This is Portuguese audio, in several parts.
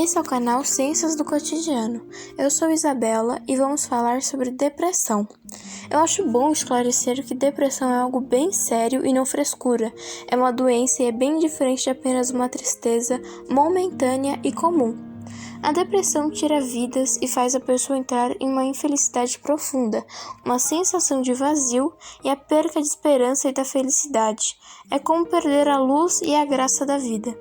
Esse é o canal Ciências do Cotidiano. Eu sou Isabela e vamos falar sobre depressão. Eu acho bom esclarecer que depressão é algo bem sério e não frescura. É uma doença e é bem diferente de apenas uma tristeza momentânea e comum. A depressão tira vidas e faz a pessoa entrar em uma infelicidade profunda, uma sensação de vazio e a perca de esperança e da felicidade. É como perder a luz e a graça da vida.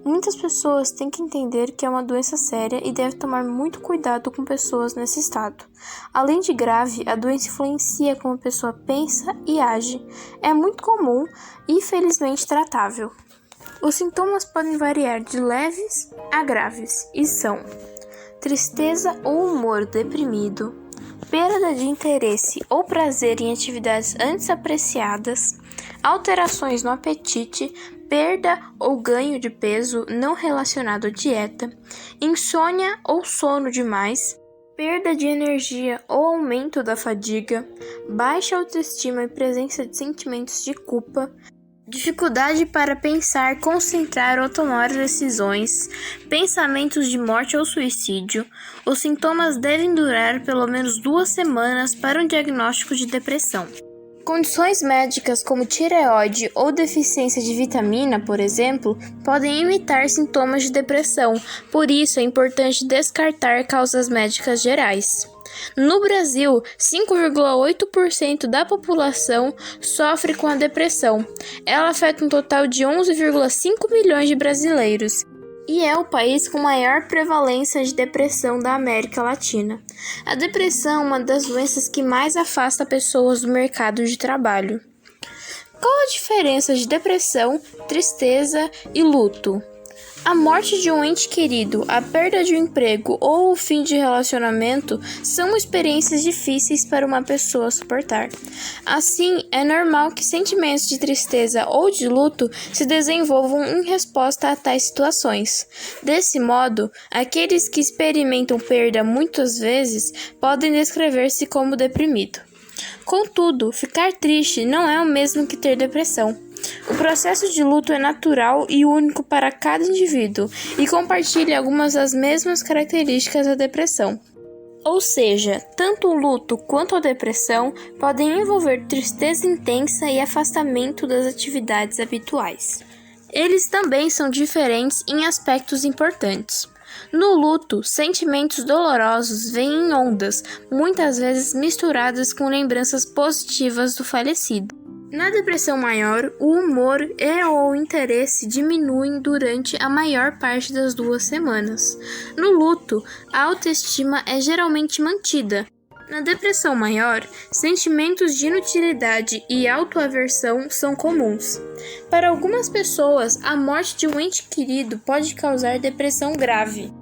Muitas pessoas têm que entender que é uma doença séria e devem tomar muito cuidado com pessoas nesse estado. Além de grave, a doença influencia como a pessoa pensa e age. É muito comum e felizmente tratável. Os sintomas podem variar de leves a graves e são tristeza ou humor deprimido, perda de interesse ou prazer em atividades antes apreciadas, alterações no apetite, perda ou ganho de peso não relacionado à dieta, insônia ou sono demais, perda de energia ou aumento da fadiga, baixa autoestima e presença de sentimentos de culpa, dificuldade para pensar, concentrar ou tomar decisões, pensamentos de morte ou suicídio. Os sintomas devem durar pelo menos 2 semanas para um diagnóstico de depressão. Condições médicas como tireoide ou deficiência de vitamina, por exemplo, podem imitar sintomas de depressão, por isso é importante descartar causas médicas gerais. No Brasil, 5,8% da população sofre com a depressão. Ela afeta um total de 11,5 milhões de brasileiros e é o país com maior prevalência de depressão da América Latina. A depressão é uma das doenças que mais afasta pessoas do mercado de trabalho. Qual a diferença de depressão, tristeza e luto? A morte de um ente querido, a perda de um emprego ou o fim de relacionamento são experiências difíceis para uma pessoa suportar. Assim, é normal que sentimentos de tristeza ou de luto se desenvolvam em resposta a tais situações. Desse modo, aqueles que experimentam perda muitas vezes podem descrever-se como deprimido. Contudo, ficar triste não é o mesmo que ter depressão. O processo de luto é natural e único para cada indivíduo e compartilha algumas das mesmas características da depressão. Ou seja, tanto o luto quanto a depressão podem envolver tristeza intensa e afastamento das atividades habituais. Eles também são diferentes em aspectos importantes. No luto, sentimentos dolorosos vêm em ondas, muitas vezes misturadas com lembranças positivas do falecido. Na depressão maior, o humor e ou o interesse diminuem durante a maior parte das 2 semanas. No luto, a autoestima é geralmente mantida. Na depressão maior, sentimentos de inutilidade e autoaversão são comuns. Para algumas pessoas, a morte de um ente querido pode causar depressão grave.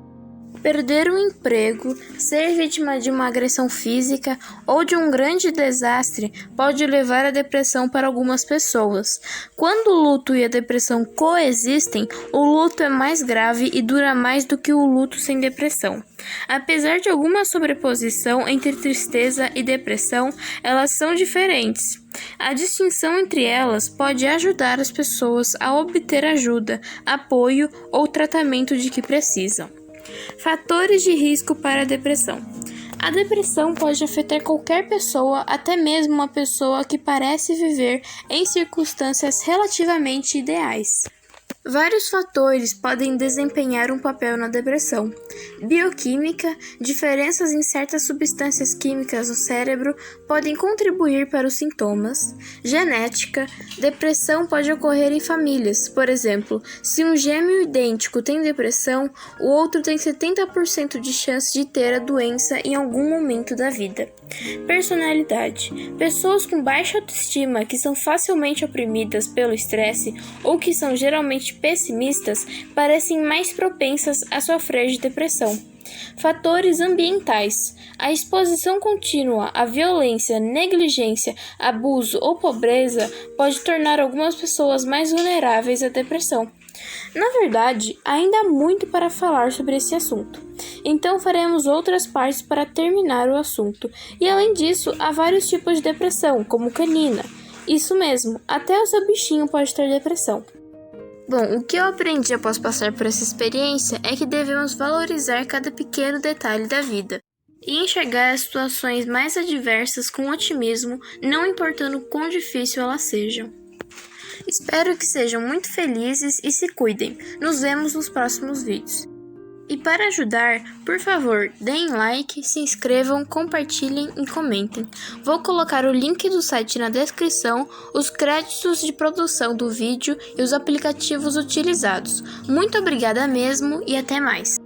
Perder um emprego, ser vítima de uma agressão física ou de um grande desastre pode levar à depressão para algumas pessoas. Quando o luto e a depressão coexistem, o luto é mais grave e dura mais do que o luto sem depressão. Apesar de alguma sobreposição entre tristeza e depressão, elas são diferentes. A distinção entre elas pode ajudar as pessoas a obter ajuda, apoio ou tratamento de que precisam. Fatores de risco para a depressão. A depressão pode afetar qualquer pessoa, até mesmo uma pessoa que parece viver em circunstâncias relativamente ideais. Vários fatores podem desempenhar um papel na depressão. Bioquímica, diferenças em certas substâncias químicas no cérebro podem contribuir para os sintomas. Genética, depressão pode ocorrer em famílias. Por exemplo, se um gêmeo idêntico tem depressão, o outro tem 70% de chance de ter a doença em algum momento da vida. Personalidade. Pessoas com baixa autoestima, que são facilmente oprimidas pelo estresse ou que são geralmente pessimistas, parecem mais propensas a sofrer de depressão. Fatores ambientais. A exposição contínua à violência, negligência, abuso ou pobreza pode tornar algumas pessoas mais vulneráveis à depressão. Na verdade, ainda há muito para falar sobre esse assunto, então faremos outras partes para terminar o assunto. E além disso, há vários tipos de depressão, como canina. Isso mesmo, até o seu bichinho pode ter depressão. Bom, o que eu aprendi após passar por essa experiência é que devemos valorizar cada pequeno detalhe da vida e enxergar as situações mais adversas com otimismo, não importando quão difícil elas sejam. Espero que sejam muito felizes e se cuidem. Nos vemos nos próximos vídeos. E para ajudar, por favor, deem like, se inscrevam, compartilhem e comentem. Vou colocar o link do site na descrição, os créditos de produção do vídeo e os aplicativos utilizados. Muito obrigada mesmo e até mais!